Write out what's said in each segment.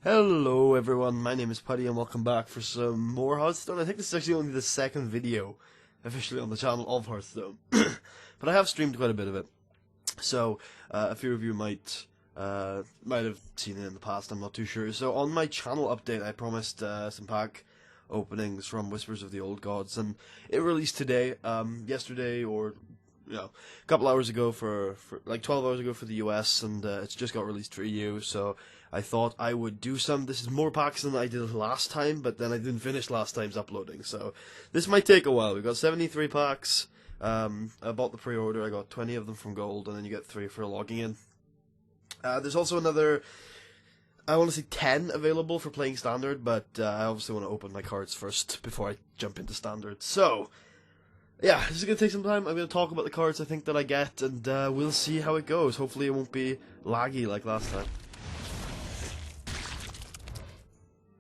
Hello everyone, my name is Putty and welcome back for some more Hearthstone. I think this is actually only the second video officially on the channel of Hearthstone. But I have streamed quite a bit of it. So, a few of you might have seen it in the past, I'm not too sure. So on my channel update I promised some pack openings from Whispers of the Old Gods, and it released today, yesterday, or a couple hours ago for like 12 hours ago for the US, and it's just got released for EU, so I thought I would do some. This is more packs than I did last time, but then I didn't finish last time's uploading, so this might take a while. We've got 73 packs. I bought the pre-order, I got 20 of them from Gold, and then you get 3 for logging in. There's also another, I want to say 10 available for playing Standard, but I obviously want to open my cards first before I jump into Standard. So, yeah, this is going to take some time. I'm going to talk about the cards I think that I get, and we'll see how it goes. Hopefully it won't be laggy like last time.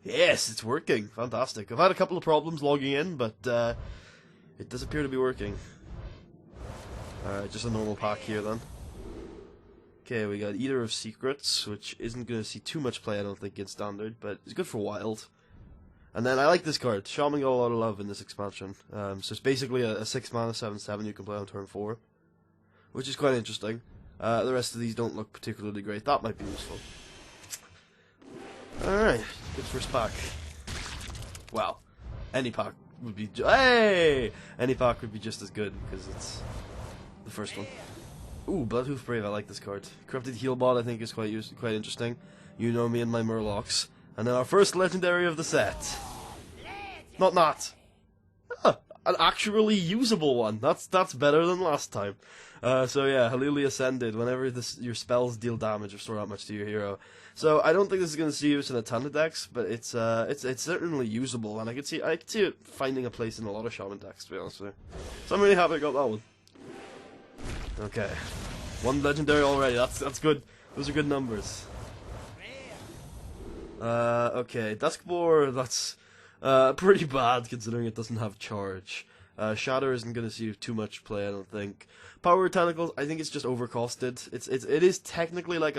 Yes, it's working. Fantastic. I've had a couple of problems logging in, but it does appear to be working. Alright, just a normal pack here then. Okay, we got Eater of Secrets, which isn't going to see too much play, I don't think, in Standard, but it's good for Wild. And then I like this card. Shaman got a lot of love in this expansion. So it's basically a 6 mana 7/7 you can play on turn 4, which is quite interesting. The rest of these don't look particularly great. That might be useful. Alright, good first pack. Wow. Any pack would be any pack would be just as good because it's the first one. Ooh, Bloodhoof Brave, I like this card. Corrupted Healbot I think is quite interesting. You know me and my Murlocs. And then our first legendary of the set. Not. An actually usable one. That's better than last time. So yeah, Halili Ascended. Whenever your spells deal damage, restore that much to your hero. So I don't think this is going to see use in a ton of decks, but it's certainly usable, and I could see it finding a place in a lot of Shaman decks, to be honest with you. So I'm really happy I got that one. Okay, one legendary already. That's good. Those are good numbers. Okay, Duskboar, that's pretty bad considering it doesn't have charge. Shatter isn't going to see too much play, I don't think. Power Tentacles, I think it's just overcosted. It is technically like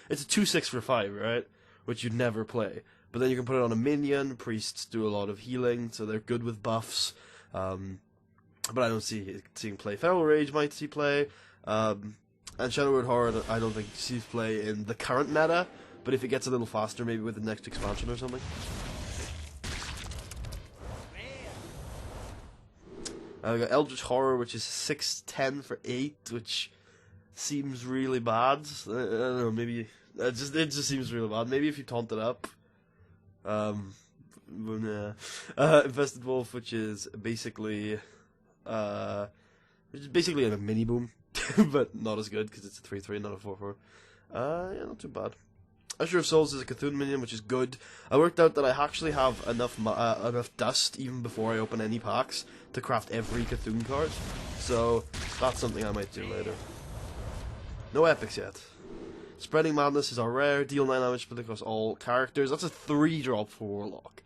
it's a 2/6 for 5, right? Which you'd never play. But then you can put it on a minion. Priests do a lot of healing, so they're good with buffs. But I don't see it seeing play. Feral Rage might see play. And Shadowword Horror, I don't think sees play in the current meta. But if it gets a little faster, maybe with the next expansion or something. We got Eldritch Horror, which is 6/10 for 8, which seems really bad. I don't know, maybe it just seems really bad. Maybe if you taunt it up. Infested Wolf, which is basically a mini boom, but not as good because it's a 3/3, not a 4/4. Yeah, not too bad. Usher of Souls is a Cthulhu minion, which is good. I worked out that I actually have enough dust even before I open any packs to craft every Cthulhu card, so that's something I might do later. No epics yet. Spreading Madness is our rare. Deal 9 damage split across all characters. That's a 3-drop for Warlock,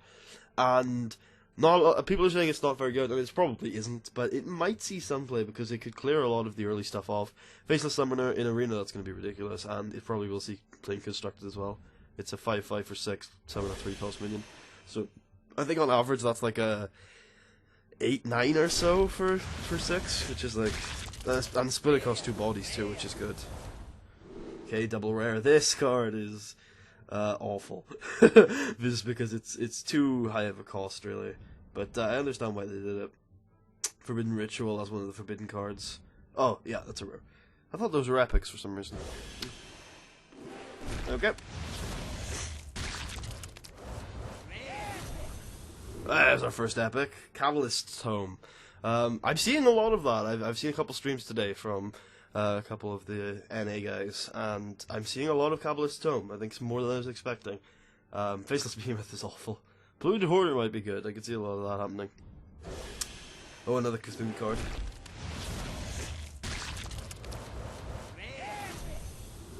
and not a lot, people are saying it's not very good. I mean, it probably isn't, but it might see some play because it could clear a lot of the early stuff off. Faceless Summoner in Arena, that's going to be ridiculous, and it probably will see play constructed as well. It's a 5/5 for 6, summon a 3-cost minion. So I think on average that's like a 8/9 or so for 6, which is like, and split across 2 bodies too, which is good. Okay, double rare. This card is awful. Just because it's too high of a cost, really. But I understand why they did it. Forbidden Ritual as one of the forbidden cards. Oh, yeah, that's a rare. I thought those were epics for some reason. Okay. There's our first epic. Cabalist's Tome. I'm seeing a lot of that. I've seen a couple streams today from a couple of the NA guys, and I'm seeing a lot of Cabalist's Tome. I think it's more than I was expecting. Faceless Behemoth is awful. Polluted Hoarder might be good. I could see a lot of that happening. Oh, another Cthulhu card.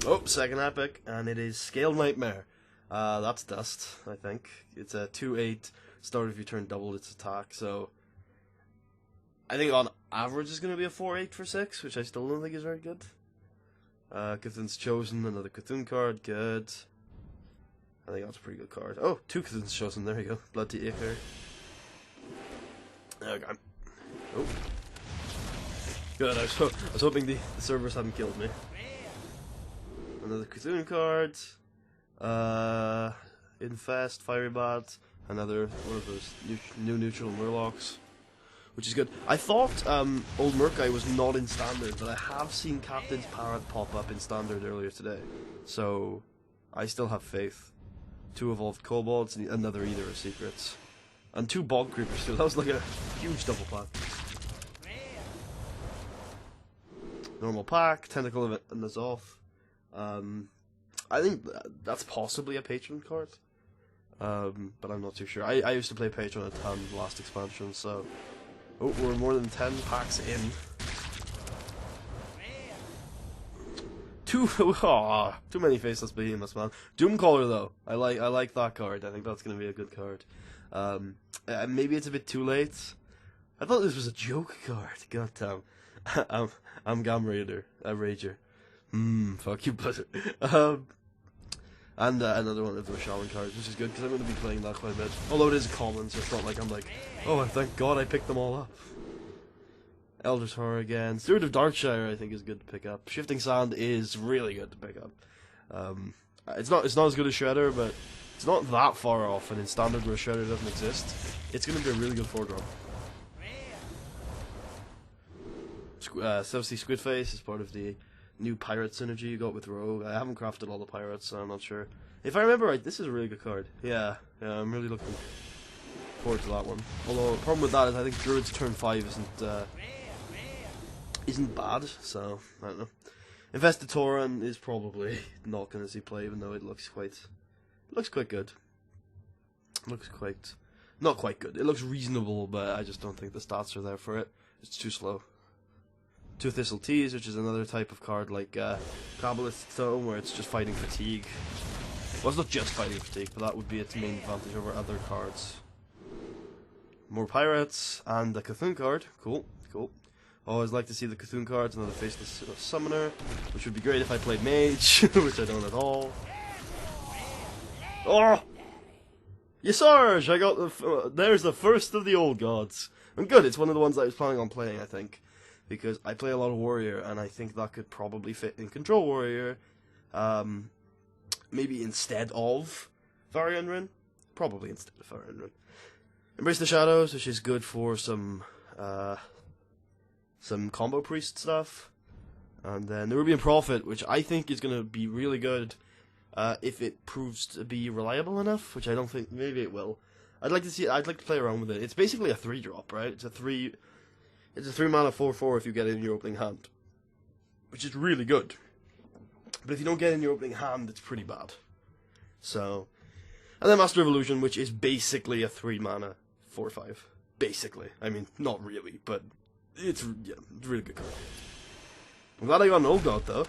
Oh, second epic, and it is Scaled Nightmare. That's dust, I think. It's a 2/8, start if you turn double its attack, so I think on average it's going to be a 4/8 for 6, which I still don't think is very good. Cthulhu's Chosen, another Cthulhu card, good. I think that's a pretty good card. Oh, 2 Cthulhu's chosen. There you go. Blood to Acre. Okay. Oh. Good. I was hoping the servers hadn't killed me. Another Cthulhu card. Infest, Fiery Bat. Another one of those new neutral Murlocs, which is good. I thought Old Murkai was not in Standard, but I have seen Captain's Parrot pop up in Standard earlier today. So, I still have faith. 2 Evolved Kobolds, and another Eater of Secrets. And 2 Bog Creepers too. That was like a huge double pack. Normal pack, Tentacle of Nazoth. I think that's possibly a Patron card. But I'm not too sure. I used to play Patron a ton last expansion, so... Oh, we're more than 10 packs in. 2... too many Faceless Behemoths, man. Doomcaller, though. I like that card. I think that's going to be a good card. Maybe it's a bit too late. I thought this was a joke card. God damn. I'm Gam Raider. Rager. Fuck you, Blizzard. And another one of those Shaman cards, which is good, because I'm going to be playing that quite a bit. Although it is common, so it's not like I'm like, oh, thank God I picked them all up. Eldritch Horror again. Steward of Darkshire, I think, is good to pick up. Shifting Sand is really good to pick up. It's not as good as Shredder, but it's not that far off, and in Standard where Shredder doesn't exist, it's going to be a really good 4-drop. Celestia Squidface is part of the new pirate synergy you got with Rogue. I haven't crafted all the pirates, so I'm not sure. If I remember right, this is a really good card. Yeah, I'm really looking forward to that one. Although, the problem with that is I think Druid's turn 5 isn't bad, so, I don't know. Investitoran is probably not going to see play, even though it looks quite good. Not quite good. It looks reasonable, but I just don't think the stats are there for it. It's too slow. 2 Thistle Teas, which is another type of card like Kabbalist Tome, where it's just fighting fatigue. Well, it's not just fighting fatigue, but that would be its main advantage over other cards. More Pirates, and a Cthulhu card. Cool. Always like to see the Cthulhu cards, another Faceless Summoner, which would be great if I played Mage, which I don't at all. Oh! Yesarge! I got there's the first of the old gods. And good, it's one of the ones I was planning on playing, I think. Because I play a lot of Warrior, and I think that could probably fit in Control Warrior. Maybe instead of Varian Rin? Probably instead of Varian Rin. Embrace the Shadows, which is good for some combo priest stuff. And then the Rubian Prophet, which I think is going to be really good if it proves to be reliable enough, which I don't think, maybe it will. I'd like to play around with it. It's basically a 3-drop, right? It's a 3 mana 4/4 if you get it in your opening hand, which is really good. But if you don't get it in your opening hand, it's pretty bad. So, and then Master of Illusion, which is basically a 3 mana 4/5. Basically, I mean, not really, but it's a really good card. I'm glad I got an old god though.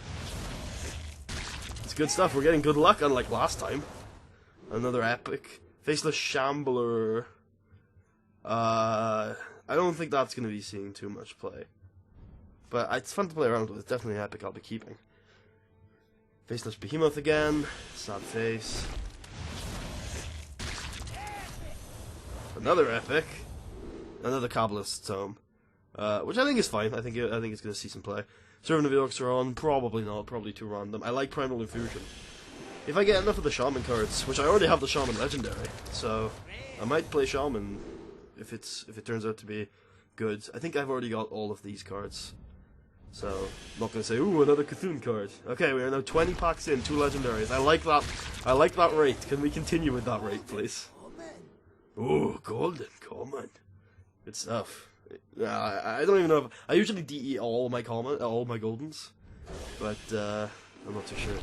It's good stuff. We're getting good luck, unlike last time. Another epic Faceless Shambler. I don't think that's going to be seeing too much play. But it's fun to play around with. It's definitely an epic I'll be keeping. Faceless Behemoth again. Sad face. Another epic. Another Kabbalist Tome. Which I think is fine. I think it's going to see some play. Servant of Eoxeron, probably not. Probably too random. I like Primal Infusion. If I get enough of the Shaman cards, which I already have the Shaman Legendary, so I might play Shaman if it turns out to be good. I think I've already got all of these cards, so I'm not going to say, ooh, another Cthulhu card. Okay, we are now 20 packs in, 2 legendaries. I like that rate. Can we continue with that rate, please? Ooh, golden common. Good stuff. I don't even know if I usually DE all my goldens, but I'm not too sure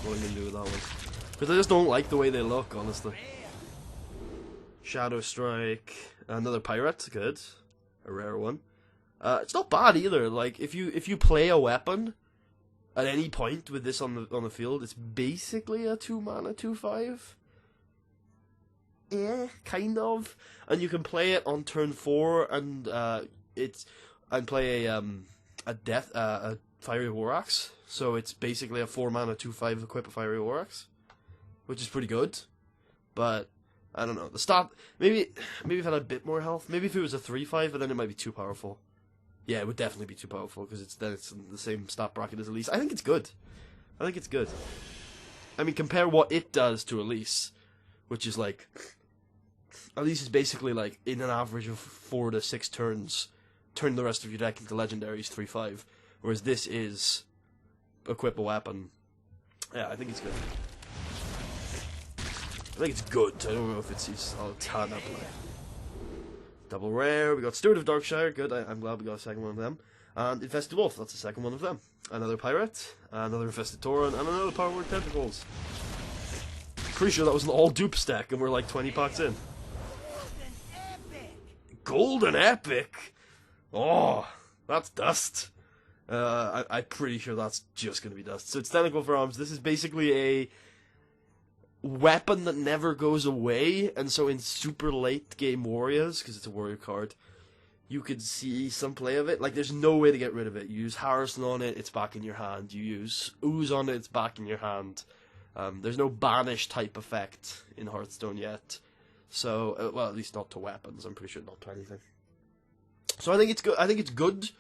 what I'm going to do with that one, because I just don't like the way they look, honestly. Shadow Strike, another Pirate, good, a rare one. It's not bad either. Like if you play a weapon at any point with this on the field, it's basically a 2 mana 2/5. Yeah, kind of. And you can play it on turn 4 and play a Fiery War Axe. So it's basically a 4 mana 2/5 equip a Fiery War Axe, which is pretty good. But I don't know. The stat maybe if it had a bit more health. Maybe if it was a 3/5, then it might be too powerful. Yeah, it would definitely be too powerful because it's in the same stat bracket as Elise. I think it's good. I mean, compare what it does to Elise, which is like Elise is basically like in an average of 4 to 6 turns, turn the rest of your deck into legendaries 3/5, whereas this is equip a weapon. Yeah, I think it's good. I think it's good. I don't know if it's a ton of play. Double rare. We got Steward of Darkshire. Good. I'm glad we got a second one of them. And Infested Wolf. That's the second one of them. Another Pirate. Another Infested Tauren. And another Power Word Tentacles. Pretty sure that was an all dupe stack, and we're like 20 packs in. Golden Epic. Oh, that's dust. I'm pretty sure that's just going to be dust. So it's Tentacle for Arms. This is basically a weapon that never goes away, and so in super late game warriors, because it's a warrior card, you could see some play of it. Like, there's no way to get rid of it. You use Hearthstone on it, it's back in your hand. You use Ooze on it, it's back in your hand. There's no banish type effect in Hearthstone yet. So, well, at least not to weapons. I'm pretty sure not to anything. So I think it's good. I think it's good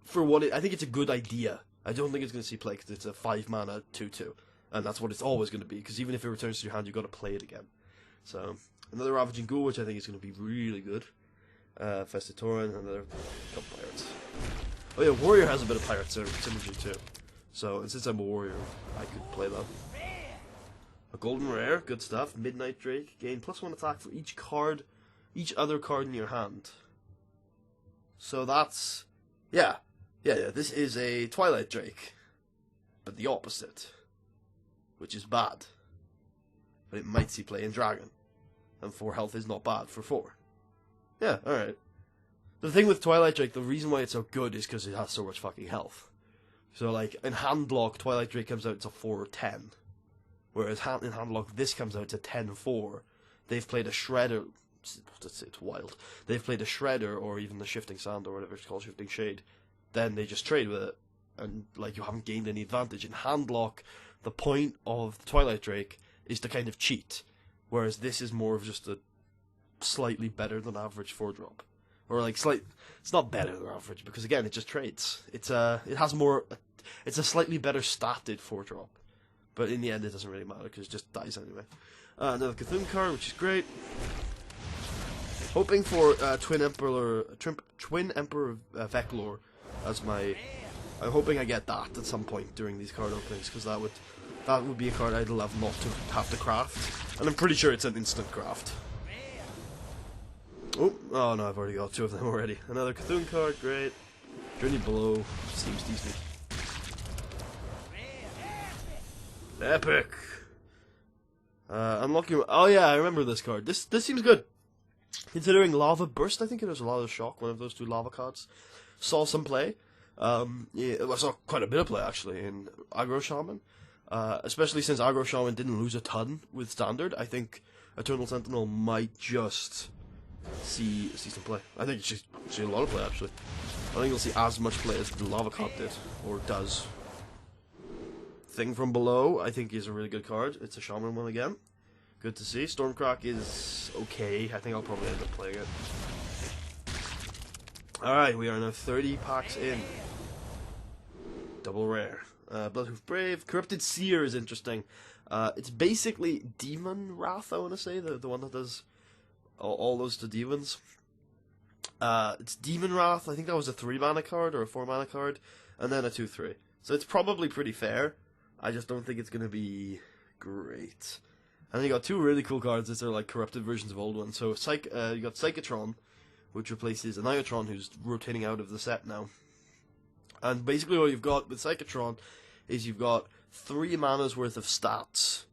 for what I think it's a good idea. I don't think it's going to see play because it's a 5 mana 2/2. And that's what it's always going to be, because even if it returns to your hand, you've got to play it again. So, another Ravaging Ghoul, which I think is going to be really good. Infested Tauren, another couple Pirates. Oh yeah, Warrior has a bit of Pirate synergy too. So, and since I'm a Warrior, I could play that. A Golden Rare, good stuff. Midnight Drake, gain +1 attack for each other card in your hand. So that's, yeah, this is a Twilight Drake, but the opposite. Which is bad. But it might see play in Dragon. And 4 health is not bad for 4. Yeah, alright. The thing with Twilight Drake, the reason why it's so good is because it has so much fucking health. So, like, in Handlock, Twilight Drake comes out to 4 or 10. Whereas in Handlock, this comes out to 10-4. They've played a Shredder. It's wild. They've played a Shredder, or even the Shifting Sand, or whatever it's called, Shifting Shade. Then they just trade with it. And, like, you haven't gained any advantage. In Handlock, the point of the Twilight Drake is to kind of cheat, whereas this is more of just a slightly better than average 4-drop, or like it's not better than average because again it just trades. It has more. It's a slightly better statted 4-drop, but in the end it doesn't really matter because it just dies anyway. Another Cthulhu card, which is great. Hoping for Twin Emperor Veclor as my. I'm hoping I get that at some point during these card openings, because that would be a card I'd love not to have to craft, and I'm pretty sure it's an instant craft. Oh no, I've already got 2 of them already. Another Cthulhu card, great. Journey Below seems decent. Epic. Unlocking. Oh yeah, I remember this card. This seems good. Considering Lava Burst, I think it was Lava Shock, one of those 2 lava cards, saw some play. Yeah, I saw quite a bit of play actually in Aggro Shaman, especially since Aggro Shaman didn't lose a ton with Standard. I think Eternal Sentinel might just see some play. I think you should see a lot of play actually. I think you'll see as much play as the Lava Cop did, or does. Thing from Below, I think is a really good card. It's a Shaman one again. Good to see. Stormcrack is okay. I think I'll probably end up playing it. Alright, we are now 30 packs in. Double rare. Bloodhoof Brave. Corrupted Seer is interesting. It's basically Demon Wrath, I want to say. The one that does all those to demons. It's Demon Wrath. I think that was a 3-mana card or a 4-mana card. And then a 2/3. So it's probably pretty fair. I just don't think it's going to be great. And then you got 2 really cool cards that are like corrupted versions of old ones. So you got Psychotron, which replaces Aniotron, who's rotating out of the set now. And basically what you've got with Psychotron is you've got 3 mana's worth of stats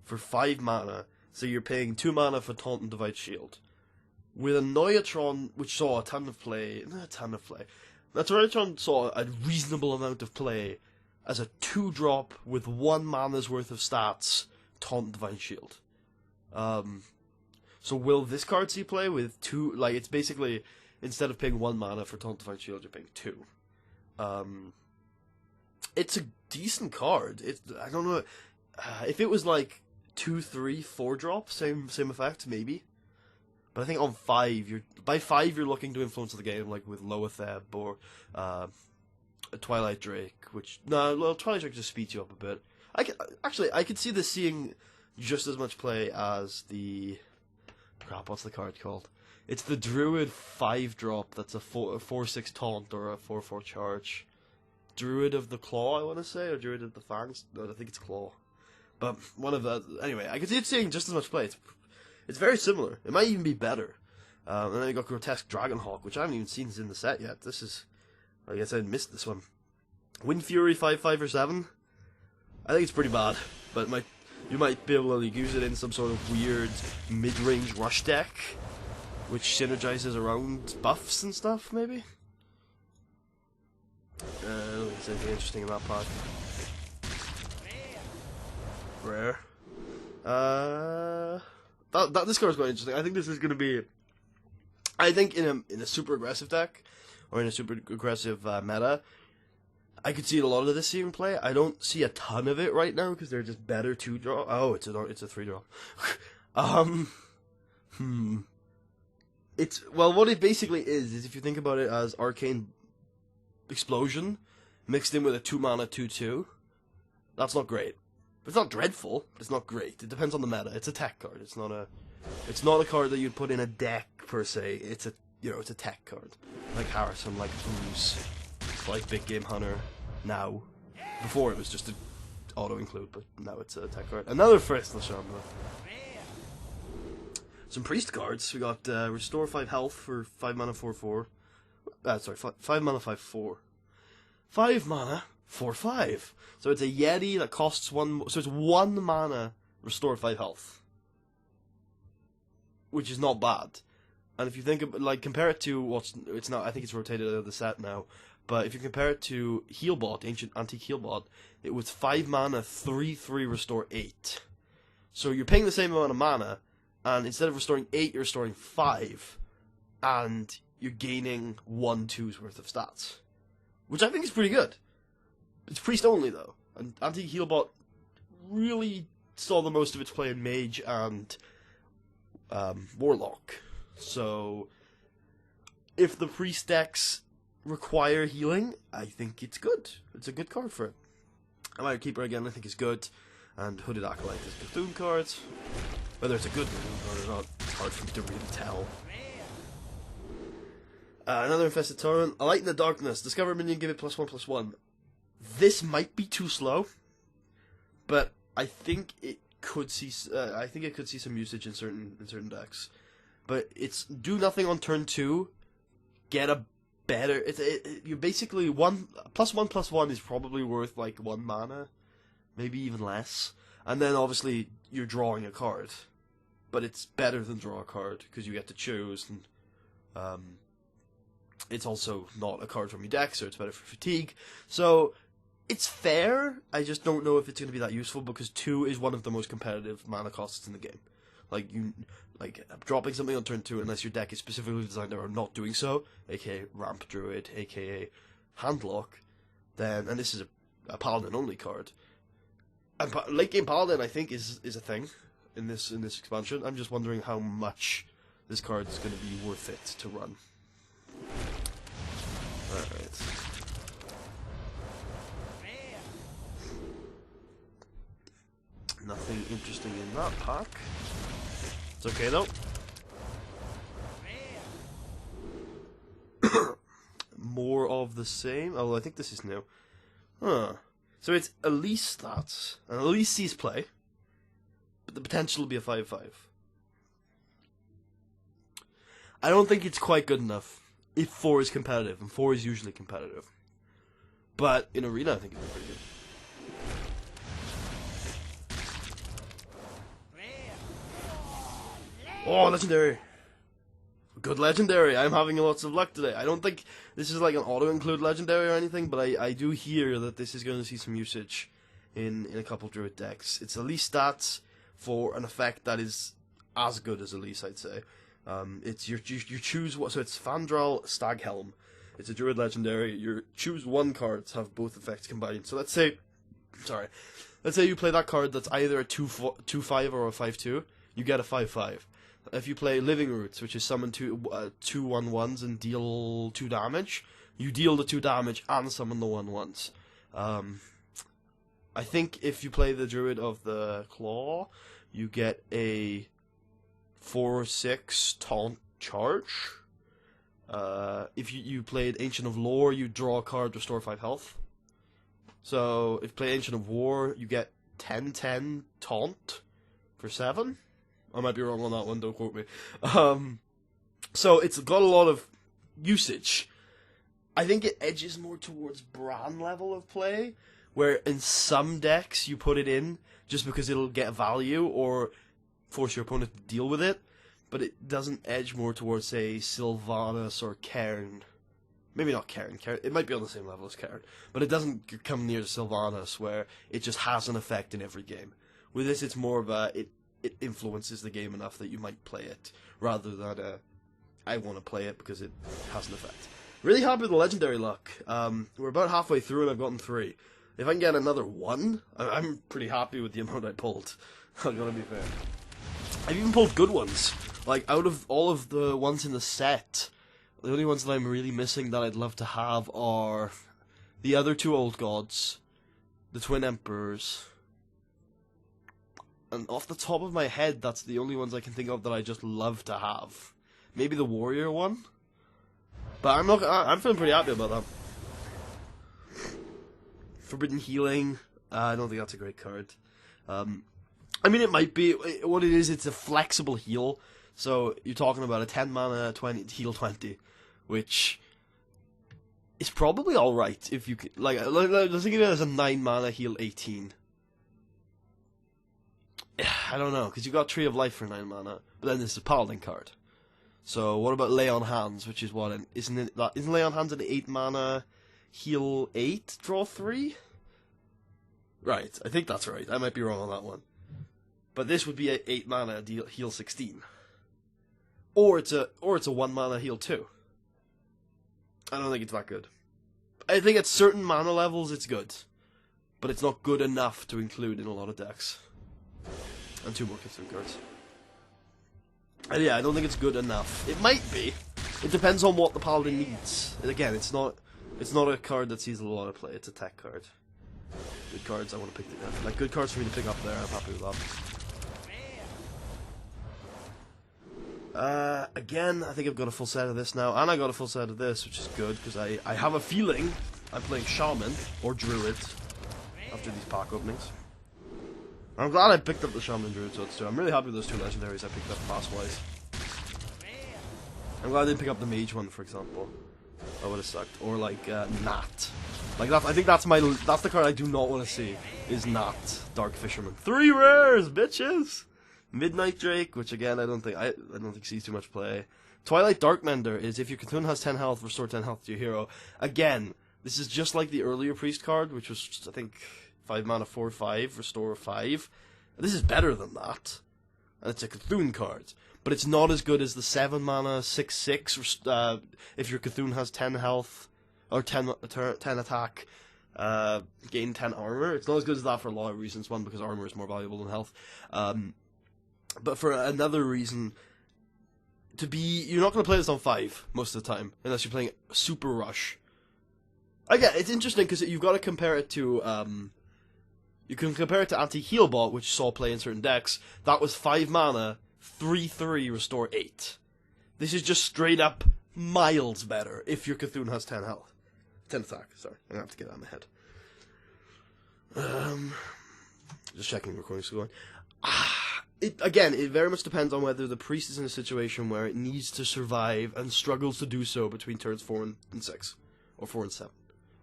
for 5 mana, so you're paying 2 mana for Taunt and Divide Shield. With Aniotron, which saw a ton of play, Aniotron saw a reasonable amount of play as a 2-drop with 1 mana's worth of stats, Taunt and Divine Shield. So will this card see play with 2, like, it's basically, instead of paying 1 mana for Taunt Divine Shield, you're paying 2. It's a decent card. I don't know, if it was like 2, 3, 4 drop, same effect maybe. But I think on 5, by 5 you're looking to influence the game, like with Loatheb or a Twilight Drake, which Twilight Drake just speeds you up a bit. I could see this seeing just as much play as the crap. What's the card called? It's the Druid 5 drop. That's a 4/6 taunt or a 4/4 charge. Druid of the Claw, I want to say, or Druid of the Fangs. No, I think it's Claw. But one of the anyway, I could see it seeing just as much play. It's very similar. It might even be better. And then you got Grotesque Dragonhawk, which I haven't even seen in the set yet. This is, I guess I missed this one. Wind Fury 5/5 or 7. I think it's pretty bad, but you might be able to use it in some sort of weird mid-range rush deck, which synergizes around buffs and stuff, maybe? I don't think there's anything interesting in that pack. Rare. This card is quite interesting. I think this is going to be... I think in a super aggressive deck, or in a super aggressive meta, I could see a lot of this seeing play. I don't see a ton of it right now because they're just better 2-drop. Oh, it's a 3-drop. What it basically is if you think about it as Arcane Explosion mixed in with a 2-mana 2/2. That's not great. It's not dreadful. It's not great. It depends on the meta. It's a tech card. It's not a card that you'd put in a deck per se. It's a tech card, like Harrison, like Booze, like Big Game Hunter. Now, before it was just an auto include, but now it's a tech card. Another First Lashamba. Some priest cards. We got Restore 5 health for 5 mana 4/4. 5 mana 5/4. 5 mana 4/5. So it's a Yeti that costs 1. So it's 1 mana Restore 5 health, which is not bad. And if you think of, compare it to it's not. I think it's rotated out of the set now. But if you compare it to Healbot, Ancient Antique Healbot, it was 5 mana 3/3 Restore 8. So you're paying the same amount of mana, and instead of restoring 8, you're restoring 5, and you're gaining 1/2's worth of stats, which I think is pretty good. It's priest only though, and Antique Healbot really saw the most of its play in Mage and Warlock. So if the priest decks require healing, I think it's good. It's a good card for it. Iron Keeper again, I think is good, and Hooded Acolyte is a Bethune card. Whether it's a good Bethune card or not, it's hard for me to really tell. Another Infested Torrent. A Light in the Darkness. Discover a minion, give it +1/+1. This might be too slow, but I think it could see. I think it could see some usage in certain decks. But it's do nothing on turn 2. Get a better. You basically +1/+1 is probably worth like 1 mana, maybe even less. And then obviously you're drawing a card, but it's better than draw a card because you get to choose, and it's also not a card from your deck, so it's better for fatigue. So it's fair. I just don't know if it's going to be that useful because 2 is one of the most competitive mana costs in the game. Dropping something on turn 2 unless your deck is specifically designed around not doing so, aka Ramp Druid, aka Handlock, then, and this is a Paladin only card. And late game Paladin, I think, is a thing in this expansion. I'm just wondering how much this card is going to be worth it to run. Alright. Nothing interesting in that pack. It's okay though. More of the same. Oh, I think this is new. Huh. So it's Elise stats, and Elise sees play, but the potential will be a 5/5. I don't think it's quite good enough if 4 is competitive, and 4 is usually competitive. But in Arena, I think it's pretty good. Oh, legendary! Good legendary! I'm having lots of luck today. I don't think this is like an auto-include legendary or anything, but I do hear that this is going to see some usage in a couple of Druid decks. It's Elise stats for an effect that is as good as Elise, I'd say. It's you choose what, so it's Fandral Staghelm. It's a Druid legendary. You choose 1 card to have both effects combined. So let's say sorry. Let's say you play that card that's either a 2/5 or a 5/2. You get a 5/5. If you play Living Roots, which is summon 2/1/1s and deal 2 damage, you deal the 2 damage and summon the 1/1s. I think if you play the Druid of the Claw, you get a 4/6 taunt charge. If you played Ancient of Lore, you draw a card, restore 5 health. So if you play Ancient of War, you get 10/10 taunt for 7. I might be wrong on that one, don't quote me. So it's got a lot of usage. I think it edges more towards Bran level of play, where in some decks you put it in just because it'll get value or force your opponent to deal with it, but it doesn't edge more towards, say, Sylvanas or Cairn. Maybe not Cairn. It might be on the same level as Cairn, but it doesn't come near to Sylvanas, where it just has an effect in every game. With this, it's more of a it influences the game enough that you might play it, rather than I want to play it because it has an effect. Really happy with the legendary luck. We're about halfway through and I've gotten 3. If I can get another 1, I'm pretty happy with the amount I pulled. I'm gonna be fair. I've even pulled good ones. Like, out of all of the ones in the set, the only ones that I'm really missing that I'd love to have are the other 2 Old Gods, the Twin Emperors, and off the top of my head, that's the only ones I can think of that I just love to have. Maybe the Warrior one? But I'm feeling pretty happy about that. Forbidden Healing, I don't think that's a great card. I mean, it might be. What it is, it's a flexible heal. So you're talking about a 10 mana 20 heal 20, which is probably all right if you could. Like let's think of it as a 9 mana heal 18. I don't know, because you got Tree of Life for 9 mana, but then there's the Paladin card. So what about Lay on Hands, which is what? Isn't Lay on Hands an 8 mana heal 8 draw 3? Right, I think that's right. I might be wrong on that one. But this would be a 8 mana heal 16. Or it's a 1 mana heal 2. I don't think it's that good. I think at certain mana levels it's good. But it's not good enough to include in a lot of decks. And 2 more Cthulhu cards. And yeah, I don't think it's good enough. It might be. It depends on what the Paladin needs. And again, it's not a card that sees a lot of play, it's a tech card. Good cards I want to pick up. Like, good cards for me to pick up there, I'm happy with that. Again, I think I've got a full set of this now, and I got a full set of this, which is good, because I have a feeling I'm playing Shaman, or Druid, after these pack openings. I'm glad I picked up the Shaman and Druid swords too. I'm really happy with those 2 legendaries I picked up pass-wise. I'm glad I didn't pick up the Mage one, for example. That would have sucked. Or like, Nat. Like, I think that's the card I do not want to see, is Nat, Dark Fisherman. 3 rares, bitches! Midnight Drake, which again, I don't think sees too much play. Twilight Darkmender is if your Cthulhu has 10 health, restore 10 health to your hero. Again, this is just like the earlier Priest card, which was just, I think, 5 mana 4/5, restore 5. This is better than that. And it's a Cthulhu card. But it's not as good as the 7 mana 6/6, if your Cthulhu has 10 health, or 10 attack, gain 10 armor. It's not as good as that for a lot of reasons. One, because armor is more valuable than health. But for another reason, you're not going to play this on 5 most of the time, unless you're playing Super Rush. Again, it's interesting because you've got to compare it to, you can compare it to Anti-Healbot, which saw play in certain decks. That was 5 mana, 3/3, restore 8. This is just straight up miles better if your Cthulhu has 10 health. 10 attack, sorry. I'm going to have to get that in my head. Just checking recording's going. It very much depends on whether the Priest is in a situation where it needs to survive and struggles to do so between turns 4 and 6, or 4 and 7,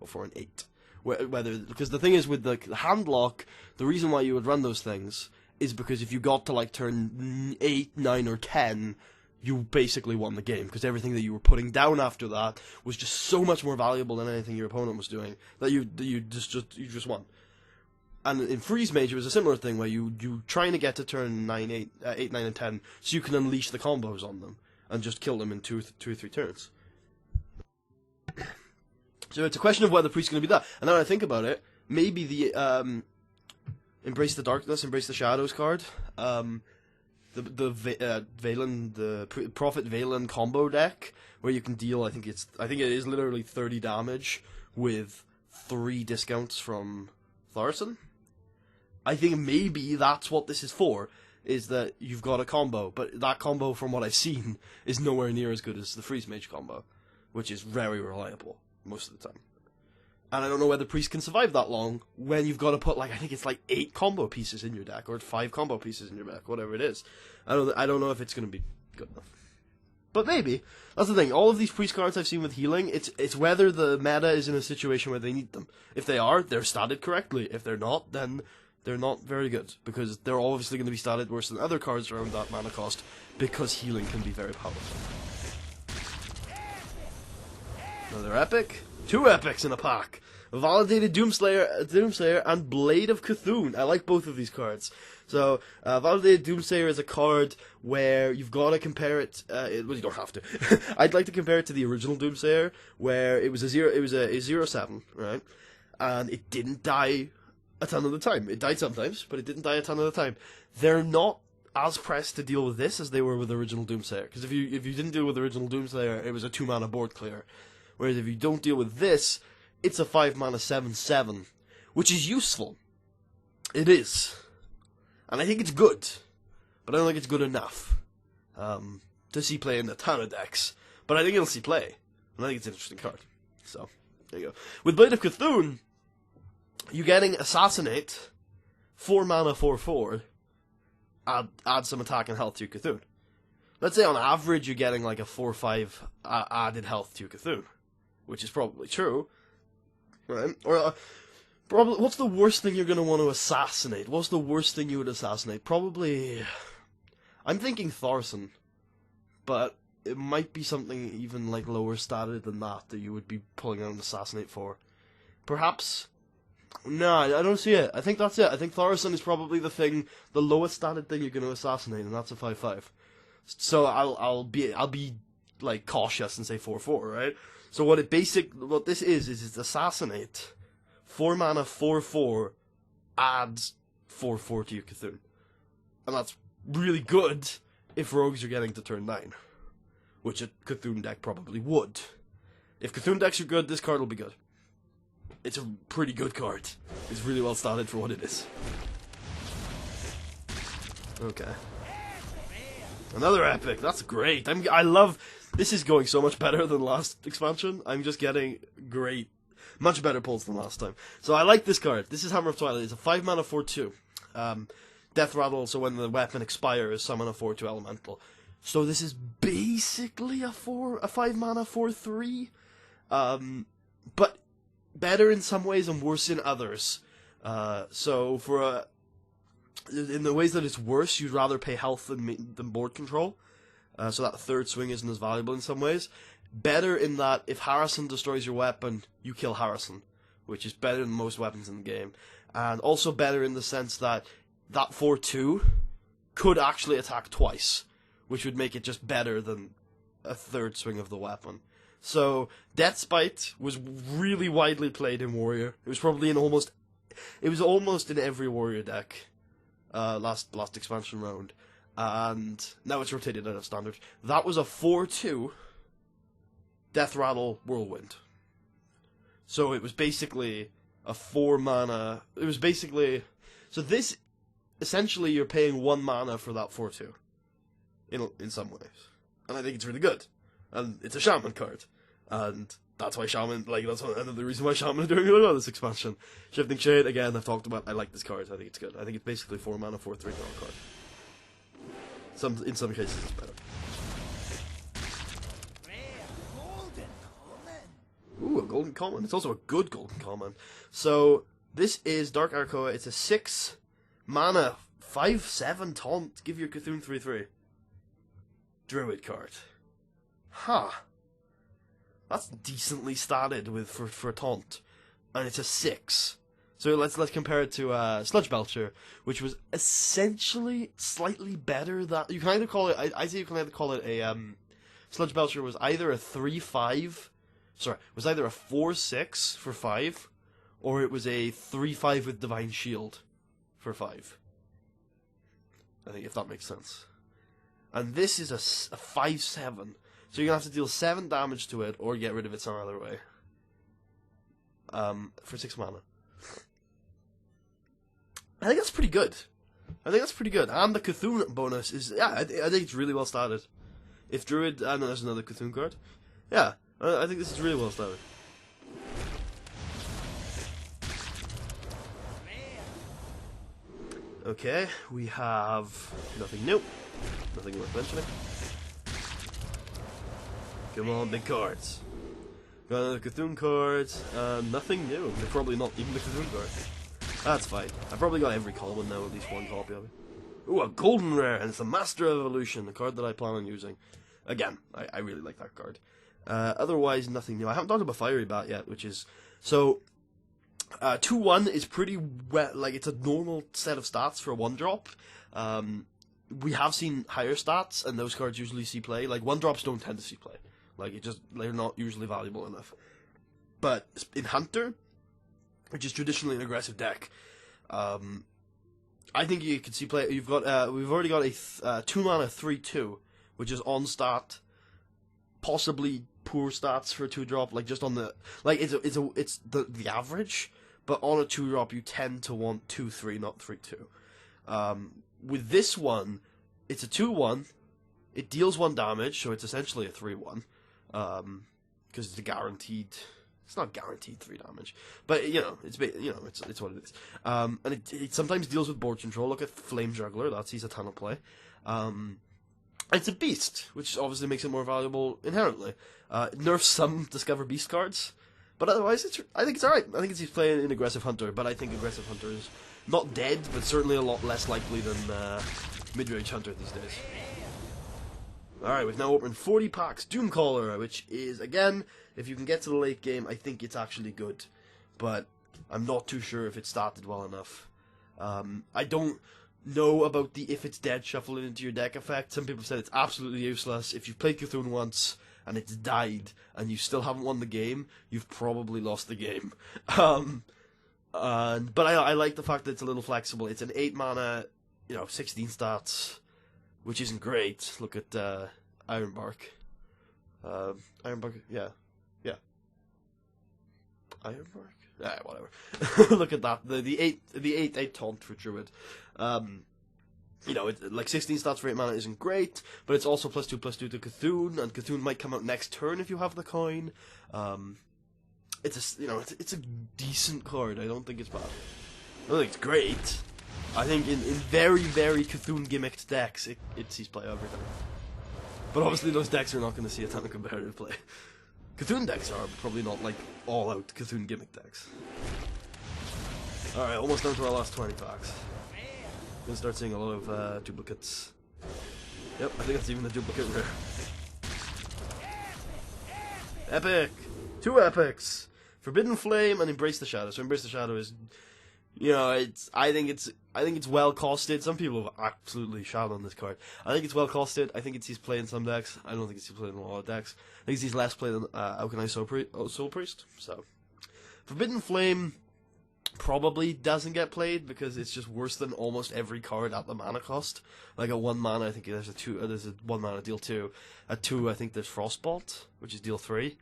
or 4 and 8. Because the thing is, with the hand lock, the reason why you would run those things is because if you got to like turn 8, 9, or 10, you basically won the game, because everything that you were putting down after that was just so much more valuable than anything your opponent was doing that you just won. And in Freeze Mage, it was a similar thing where you trying to get to turn 8, 9, and 10, so you can unleash the combos on them and just kill them in 2 or 3 turns. So it's a question of whether Priest's going to be that. And now when I think about it, maybe the Embrace the Darkness, Embrace the Shadows card. The Prophet Valen combo deck, where you can deal, I think it is literally 30 damage with 3 discounts from Thaurissan. I think maybe that's what this is for, is that you've got a combo, but that combo, from what I've seen, is nowhere near as good as the Freeze Mage combo, which is very reliable most of the time. And I don't know whether Priest can survive that long when you've got to put, like, I think it's like 8 combo pieces in your deck, or 5 combo pieces in your deck, whatever it is. I don't know if it's going to be good enough. But maybe. That's the thing. All of these Priest cards I've seen with healing, it's whether the meta is in a situation where they need them. If they are, they're statted correctly. If they're not, then they're not very good, because they're obviously going to be statted worse than other cards around that mana cost, because healing can be very powerful. Another epic. 2 epics in a pack. Validated Doomslayer and Blade of Cthulhu. I like both of these cards. So, Validated Doomslayer is a card where you've got to compare it. Well, you don't have to. I'd like to compare it to the original Doomslayer, where it was a 0/7, right? And it didn't die a ton of the time. It died sometimes, but it didn't die a ton of the time. They're not as pressed to deal with this as they were with the original Doomslayer. Because if you didn't deal with the original Doomslayer, it was a 2 mana board clear. Whereas if you don't deal with this, it's a 5 mana 7/7, which is useful. It is. And I think it's good. But I don't think it's good enough to see play in a ton of decks. But I think it'll see play. And I think it's an interesting card. So, there you go. With Blade of Cthulhu, you're getting Assassinate, 4 mana 4/4, add some attack and health to your Cthulhu. Let's say on average you're getting like a 4/5 added health to your Cthulhu, which is probably true, right? Or probably, what's the worst thing you're going to want to assassinate? What's the worst thing you would assassinate? Probably, I'm thinking Thaurissan, but it might be something even like lower statted than that you would be pulling out an assassinate for. Perhaps. No, I don't see it. I think that's it. I think Thaurissan is probably the lowest statted thing you're going to assassinate, and that's a 5/5. So I'll be like cautious and say 4/4, right? So what this is it's Assassinate, 4 mana 4/4, adds 4/4 to your Cthulhu, and that's really good if rogues are getting to turn 9, which a Cthulhu deck probably would. If Cthulhu decks are good, this card will be good. It's a pretty good card. It's really well started for what it is. Okay. Another epic. That's great. I love. This is going so much better than last expansion. I'm just getting much better pulls than last time. So I like this card. This is Hammer of Twilight. It's a 5 mana 4/2. Death Rattle. So when the weapon expires, summon a 4/2 elemental. So this is basically a 5 mana 4/3. But better in some ways and worse in others. So in the ways that it's worse, you'd rather pay health than board control. So that third swing isn't as valuable in some ways. Better in that if Harrison destroys your weapon, you kill Harrison, which is better than most weapons in the game. And also better in the sense that 4/2 could actually attack twice, which would make it just better than a third swing of the weapon. So Death Spite was really widely played in Warrior. It was probably almost in every Warrior deck. Last expansion round, and now it's rotated out of Standard. That was a 4/2 Death Rattle Whirlwind. So it was basically a 4 mana. It was basically this. Essentially, you're paying 1 mana for that 4/2. In some ways, and I think it's really good. And it's a Shaman card, and that's why Shaman, that's another reason why Shaman is doing really well this expansion. Shifting Shade, again, I've talked about, I like this card, I think it's good. I think it's basically 4 mana, 4/3 draw card. In some cases it's better. Ooh, a golden common. It's also a good golden common. So, this is Dark Arcoa, it's a 6 mana, 5/7 taunt, give your Cthulhu 3/3. Druid card. Huh. That's decently statted for taunt, and it's a 6. So let's compare it to Sludge Belcher, which was essentially slightly better. That you can either call it. I say you can either call it a Sludge Belcher was either a 3/5, was either a 4/6 for 5, or it was a 3/5 with Divine Shield for 5. I think, if that makes sense. And this is a 5/7, so you're gonna have to deal 7 damage to it, or get rid of it some other way. For 6 mana. I think that's pretty good. And the Cthulhu bonus is, yeah, I think it's really well started. If Druid, I know there's another Cthulhu card. Yeah, I think this is really well started. Okay, we have nothing new. Nothing worth mentioning. Come on, big cards. Got another Cthulhu card. Nothing new. They're probably not even the Cthulhu card. That's fine. I probably got every common now, at least one copy of it. Ooh, a golden rare, and it's the Master of Evolution, the card that I plan on using. Again, I really like that card. Otherwise, nothing new. I haven't talked about Fiery Bat yet, which is... So, 2/1 is pretty well, like, it's a normal set of stats for a 1-drop. We have seen higher stats, and those cards usually see play. Like, 1-drops don't tend to see play. Like, they're not usually valuable enough. But in Hunter, which is traditionally an aggressive deck, I think you can see play. We've already got a 2 mana 3/2, which is on stat, possibly poor stats for a 2-drop. Like, just on the, like, it's the average, but on a 2-drop you tend to want 2/3, not 3/2. With this one, it's a 2/1. It deals 1 damage, so it's essentially a 3/1. Because it's a guaranteed. It's not guaranteed 3 damage, but it's what it is. And it sometimes deals with board control. Look at Flame Juggler. That sees a ton of play. It's a beast, which obviously makes it more valuable inherently. It nerfs some Discover Beast cards, but otherwise, I think it's alright. I think he's playing in Aggressive Hunter, but I think Aggressive Hunter is not dead, but certainly a lot less likely than Midrange Hunter these days. Alright, we've now opened 40 packs. Doomcaller, which is, again, if you can get to the late game, I think it's actually good. But I'm not too sure if it started well enough. I don't know about the if it's dead, shuffle it into your deck effect. Some people said it's absolutely useless. If you've played Cthulhu once, and it's died, and you still haven't won the game, you've probably lost the game. But I like the fact that it's a little flexible. It's an 8 mana, 16 stats, which isn't great. Look at Ironbark. Ironbark, yeah. Ironbark? Whatever. Look at that. The 8 taunt for Druid. Like 16 stats for 8 mana isn't great, but it's also +2/+2 to Cthulhu, and Cthulhu might come out next turn if you have the coin. It's a decent card. I don't think it's bad. I don't think it's great. I think in very, very Cthulhu gimmicked decks, it sees play every time. But obviously those decks are not going to see a ton of competitive play. Cthulhu decks are probably not like all-out Cthulhu gimmick decks. Alright, almost down to our last 20 packs. Gonna start seeing a lot of duplicates. Yep, I think that's even a duplicate rare. Epic! 2 epics! Forbidden Flame and Embrace the Shadow. So Embrace the Shadow is, I think it's well costed. Some people have absolutely shot on this card. I think it's well costed. I think it sees play in some decks. I don't think it sees play in a lot of decks. I think it sees less play than Alchemized Soul Priest. So, Forbidden Flame probably doesn't get played because it's just worse than almost every card at the mana cost. Like at 1 mana, I think there's a 1 mana deal 2. At 2, I think there's Frostbolt, which is deal 3.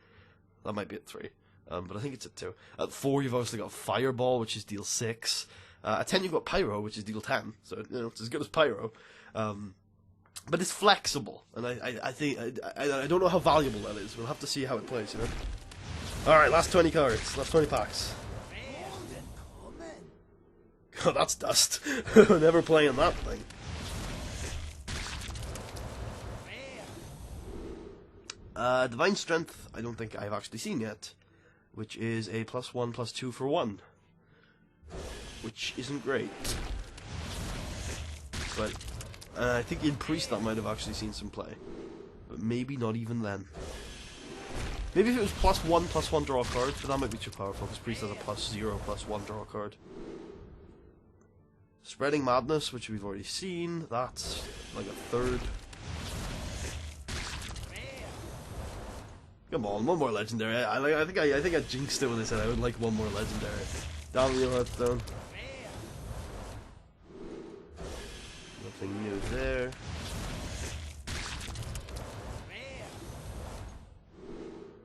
That might be at 3. But I think it's at 2. At 4, you've obviously got Fireball, which is deal 6. At 10, you've got Pyro, which is deal 10. So, it's as good as Pyro. But it's flexible. And I think, I don't know how valuable that is. We'll have to see how it plays, Alright, last 20 cards. Last 20 packs. Oh, that's dust. Never playing that thing. Divine Strength, I don't think I've actually seen yet. Which is a +1/+2 for 1. Which isn't great. But I think in Priest that might have actually seen some play. But maybe not even then. Maybe if it was +1/+1 draw card, but that might be too powerful because Priest has a +0/+1 draw card. Spreading Madness, which we've already seen, that's like a 3rd. Come on, one more legendary. I think I jinxed it when I said I would like one more legendary. Down the Hearthstone. Nothing new there.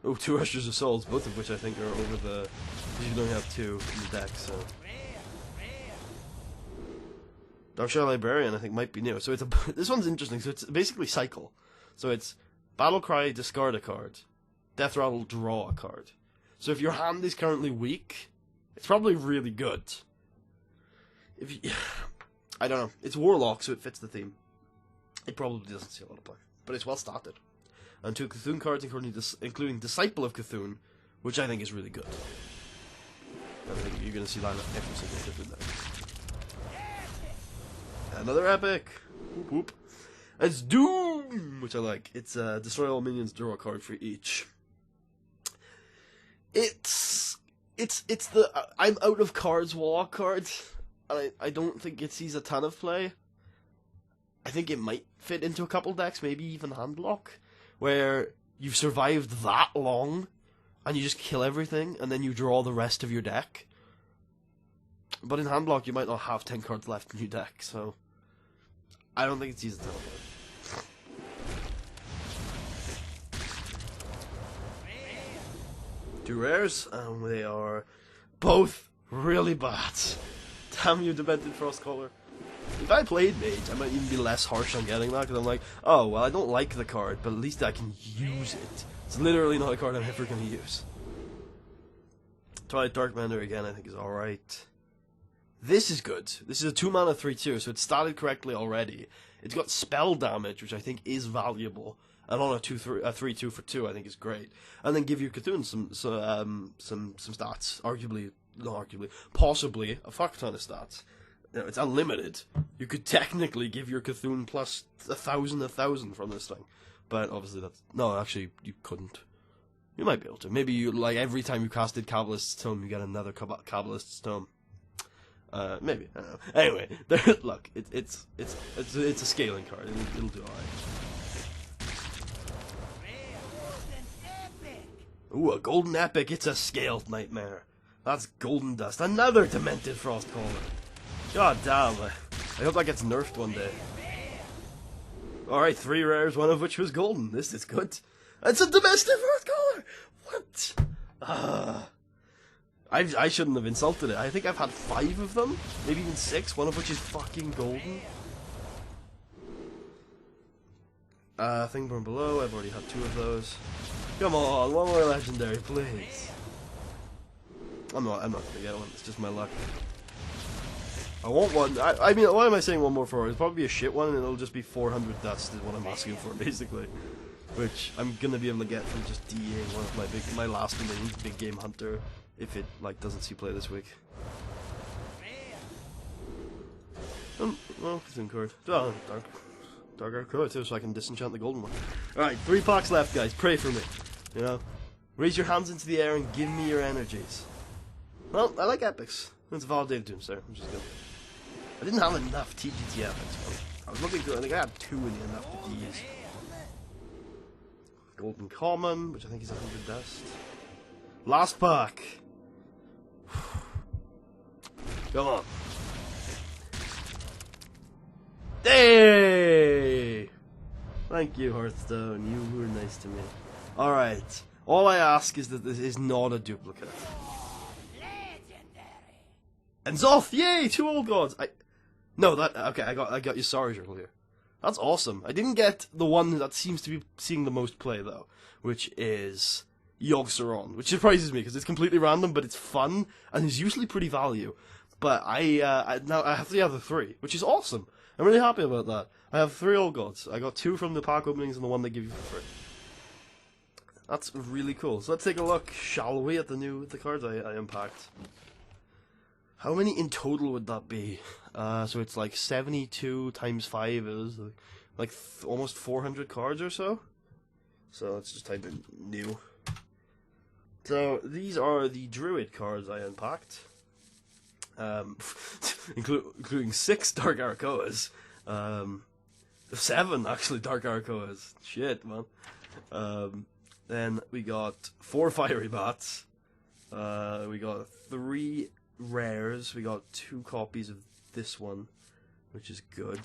Oh, 2 Rushers of Souls, both of which I think are over the... because you can only have 2 in the deck, so... Darkshire Librarian, I think, might be new. So it's a... this one's interesting. So it's basically cycle. So it's Battlecry, discard a card. Death Rattle, draw a card. So if your hand is currently weak, it's probably really good. If you... I don't know. It's Warlock, so it fits the theme. It probably doesn't see a lot of play. But it's well started. And 2 Cthulhu cards, including Disciple of Cthulhu, which I think is really good. I think you're going to see line up every single Cthulhu there. Another epic! Whoop whoop. It's Doom! Which I like. It's destroy all minions, draw a card for each. It's the I'm out of cards Warlock card. And I don't think it sees a ton of play. I think it might fit into a couple decks, maybe even Handlock, where you've survived that long, and you just kill everything, and then you draw the rest of your deck. But in Handlock, you might not have 10 cards left in your deck, so... I don't think it's easy to tell. 2 rares, and they are both really bad. Damn you, Demented Frostcaller. If I played Mage, I might even be less harsh on getting that, because I'm like, oh, well, I don't like the card, but at least I can use it. It's literally not a card I'm ever going to use. Twilight Darkmender, again, I think is alright. This is good. This is a 2-mana 3/2, so it's started correctly already. It's got spell damage, which I think is valuable. And on a 3/2 for 2, I think is great. And then give your Cthulhu some stats. Possibly a fuck ton of stats. You know, it's unlimited. You could technically give your Cthulhu plus 1,000 from this thing. But obviously that's... no, actually, you couldn't. You might be able to. Maybe you, like, every time you casted Kabbalist's Tome, you get another Kabbalist's Tome. Maybe. I don't know. Anyway, look, it's a scaling card. It'll do alright. Ooh, a golden epic. It's a scaled nightmare. That's golden dust. Another Demented Frostcaller. God damn. I hope that gets nerfed one day. Alright, 3 rares, one of which was golden. This is good. It's a Demented Frostcaller! What? I shouldn't have insulted it. I think I've had 5 of them. Maybe even 6, one of which is fucking golden. Thingborn Below, I've already had 2 of those. Come on, one more legendary, please. I'm not gonna get one, it's just my luck. I want one. I mean, why am I saying one more for? It'll probably be a shit one, and it'll just be 400 dust is what I'm asking for, basically. Which I'm gonna be able to get from just DAing one of my last big game hunter, if it like doesn't see play this week. Well, Cthulhu card. Oh, Dark Arcoa too, so I can disenchant the golden one. Alright, 3 packs left, guys. Pray for me. You know? Raise your hands into the air and give me your energies. Well, I like epics. It's a Validated Doomsday, which is good. I didn't have enough TGT epics, but I was looking through, I think I had 2 in the end after these. Golden Common, which I think is 100 dust. Last pack! Come on. Hey! Thank you, Hearthstone. You were nice to me. Alright. All I ask is that this is not a duplicate. And Zoth! Yay! 2 old gods! No, that... okay, I got your Sarge earlier. That's awesome. I didn't get the one that seems to be seeing the most play, though, which is Yogg-Saron, which surprises me, because it's completely random, but it's fun, and is usually pretty value. But now I have the other 3, which is awesome. I'm really happy about that. I have 3 old gods. I got 2 from the pack openings and the one they give you for free. That's really cool. So let's take a look, shall we, at the cards I unpacked. How many in total would that be? So it's like 72 times 5 is like almost 400 cards or so. So let's just type in new. So these are the Druid cards I unpacked. Including 6 Dark Arakoas. 7 actually Dark Arakoas. Shit, man. Then we got 4 fiery bats. We got 3 rares. We got 2 copies of this one, which is good.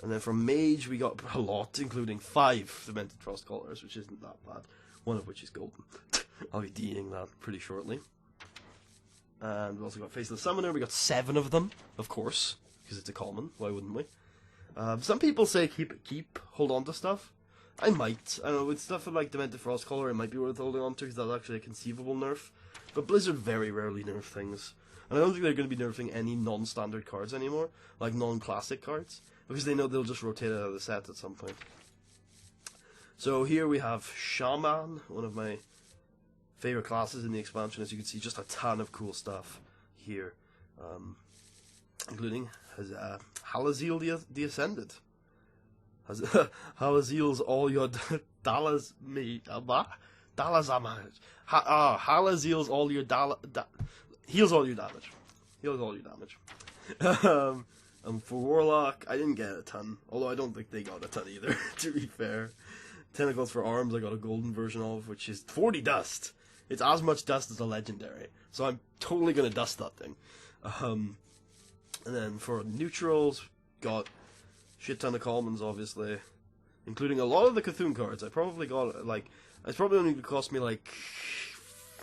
And then from mage we got a lot, including 5 Demented Frost Callers, which isn't that bad. One of which is golden. I'll be DEing that pretty shortly. And we also got Faceless Summoner. We got 7 of them, of course, because it's a common. Why wouldn't we? Some people say keep, hold on to stuff. I might. I don't know, with stuff like Demented Frost Caller, it might be worth holding on to, because that's actually a conceivable nerf. But Blizzard very rarely nerf things. And I don't think they're going to be nerfing any non-standard cards anymore, like non-classic cards, because they know they'll just rotate it out of the set at some point. So here we have Shaman, one of my favorite classes in the expansion. As you can see, just a ton of cool stuff here, including Halazil the Ascended. Halazil's all your dollars me Dalazamage. Halazil's all your heals all your damage. Heals all your damage. And for Warlock, I didn't get a ton, although I don't think they got a ton either, to be fair. Tentacles for Arms I got a golden version of, which is 40 dust. It's as much dust as a legendary, so I'm totally going to dust that thing. And then for neutrals, got shit ton of commons, obviously, including a lot of the Cthulhu cards. I probably got, like, it's probably only cost me like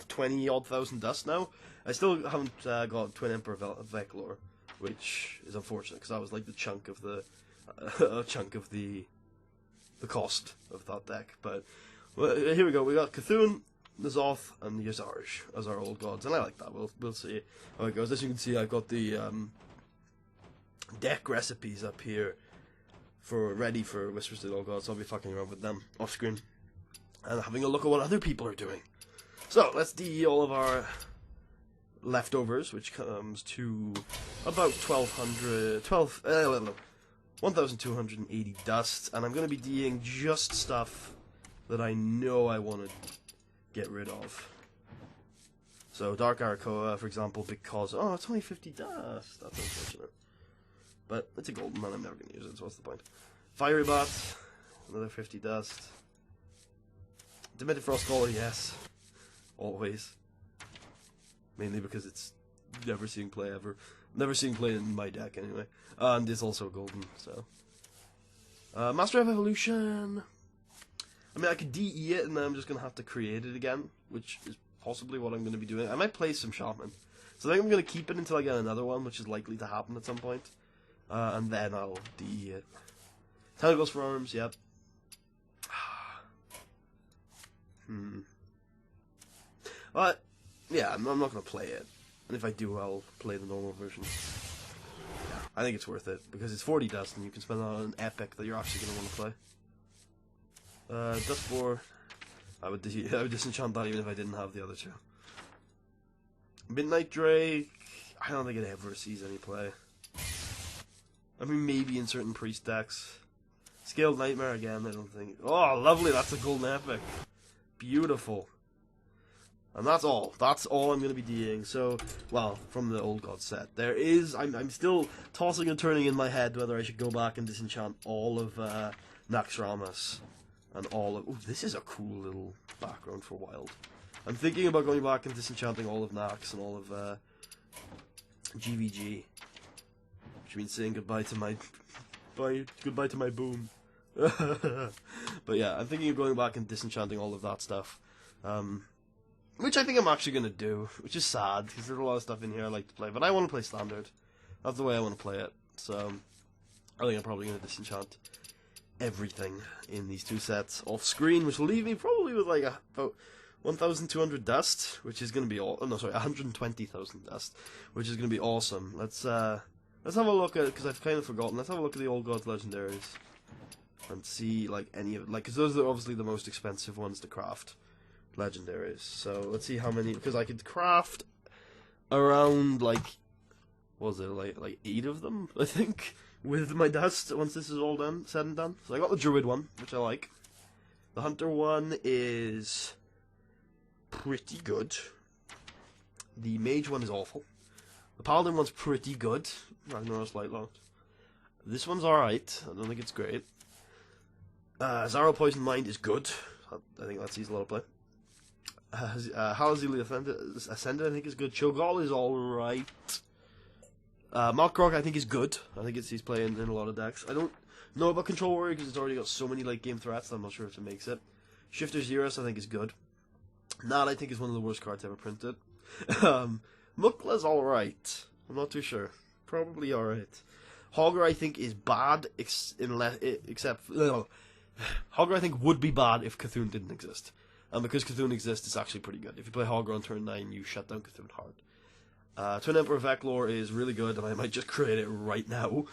20-odd thousand dust now. I still haven't got Twin Emperor Veclor, which is unfortunate, because that was like the chunk of the the cost of that deck. But well, here we go. We got Cthulhu, N'Zoth, and Yazarj as our old gods, and I like that. We'll see how it goes. As you can see, I've got the deck recipes up here ready for Whispers to the Old Gods. So I'll be fucking around with them off screen and having a look at what other people are doing. So let's DE all of our leftovers, which comes to about 1,280 dust, and I'm going to be DEing just stuff that I know I want to get rid of. So Dark Arakoa, for example, because it's only 50 dust. That's unfortunate, but it's a golden man. I'm never going to use it, so what's the point? Fiery Bat, another 50 dust. Demented Frost Caller, yes, always. Mainly because it's never seeing play ever. Never seeing play in my deck anyway. And it's also golden, so. Master of Evolution. I mean, I could DE it and then I'm just going to have to create it again, which is possibly what I'm going to be doing. I might play some Shaman. So I think I'm going to keep it until I get another one, which is likely to happen at some point. And then I'll DE it. Tentacles for Arms, yep. But, yeah, I'm not going to play it. And if I do, I'll play the normal version. I think it's worth it, because it's 40 dust, and you can spend it on an epic that you're actually going to want to play. Dust 4. I would disenchant that even if I didn't have the other two. Midnight Drake. I don't think it ever sees any play. I mean, maybe in certain priest decks. Scaled Nightmare again, I don't think. Oh, lovely, that's a golden epic. Beautiful. And that's all. That's all I'm going to be DEing. So, well, from the Old God set. There is... I'm still tossing and turning in my head whether I should go back and disenchant all of Naxxramas. And all of... Ooh, this is a cool little background for Wild. I'm thinking about going back and disenchanting all of Nax and all of GVG. Which means saying goodbye to my... goodbye to my boom. But yeah, I'm thinking of going back and disenchanting all of that stuff. Which I think I'm actually going to do, which is sad, because there's a lot of stuff in here I like to play, but I want to play Standard. That's the way I want to play it, so I think I'm probably going to disenchant everything in these two sets off screen, which will leave me probably with like about 1,200 dust, which is going to be 120,000 dust, which is going to be awesome. Let's have a look at, because I've kind of forgotten, let's have a look at the Old Gods Legendaries, and see, like, any of, like, because those are obviously the most expensive ones to craft. Legendaries. So let's see how many, because I could craft around like, what was it, like 8 of them, I think, with my dust once this is all done, said and done. So I got the Druid one, which I like. The Hunter one is pretty good. The Mage one is awful. The Paladin one's pretty good. Ragnaros Lightlocked. This one's alright. I don't think it's great. Zaro Poison Mind is good. I think that sees a lot of play. Halazili Ascended, I think, is good. Cho'Gall is alright. Malkrok, I think, is good. I think he's playing in a lot of decks. I don't know about Control Warrior because it's already got so many late game threats that I'm not sure if it makes it. Shifter Xeros, I think, is good. Nod, I think, is one of the worst cards ever printed. Mukla's alright. I'm not too sure. Probably alright. Hogger, I think, is bad, except... No. Hogger, I think, would be bad if Cthulhu didn't exist. And because Cthulhu exists, it's actually pretty good. If you play Hogger on turn 9, you shut down Cthulhu hard. Twin Emperor Veclor is really good, and I might just create it right now.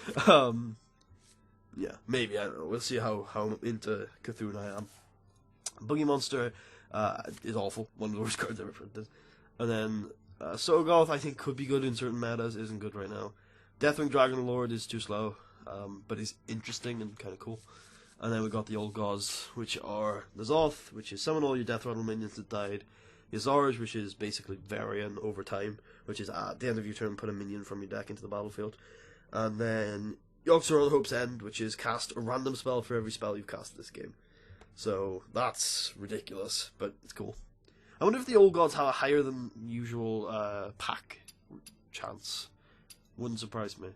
Yeah, maybe, I don't know. We'll see how into Cthulhu I am. Boogie Monster is awful. One of the worst cards ever printed. And then Sogoth, I think, could be good in certain metas, isn't good right now. Deathwing Dragon Lord is too slow, but is interesting and kind of cool. And then we got the old gods, which are N'Zoth, which is summon all your Death Rattle minions that died. Yazarj, which is basically Varian over time, which is at the end of your turn, put a minion from your deck into the battlefield. And then Yogg-Saron on Hope's End, which is cast a random spell for every spell you've cast this game. So that's ridiculous, but it's cool. I wonder if the old gods have a higher than usual pack chance. Wouldn't surprise me,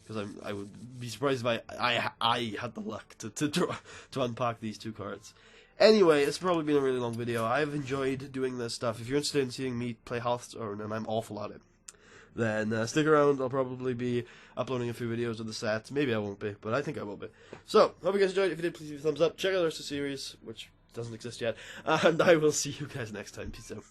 because I would be surprised if I had the luck to unpack these two cards. Anyway, it's probably been a really long video. I've enjoyed doing this stuff. If you're interested in seeing me play Hearthstone, and I'm awful at it, then stick around. I'll probably be uploading a few videos of the set. Maybe I won't be, but I think I will be. So, hope you guys enjoyed. If you did, please leave a thumbs up. Check out the rest of the series, which doesn't exist yet. And I will see you guys next time. Peace out.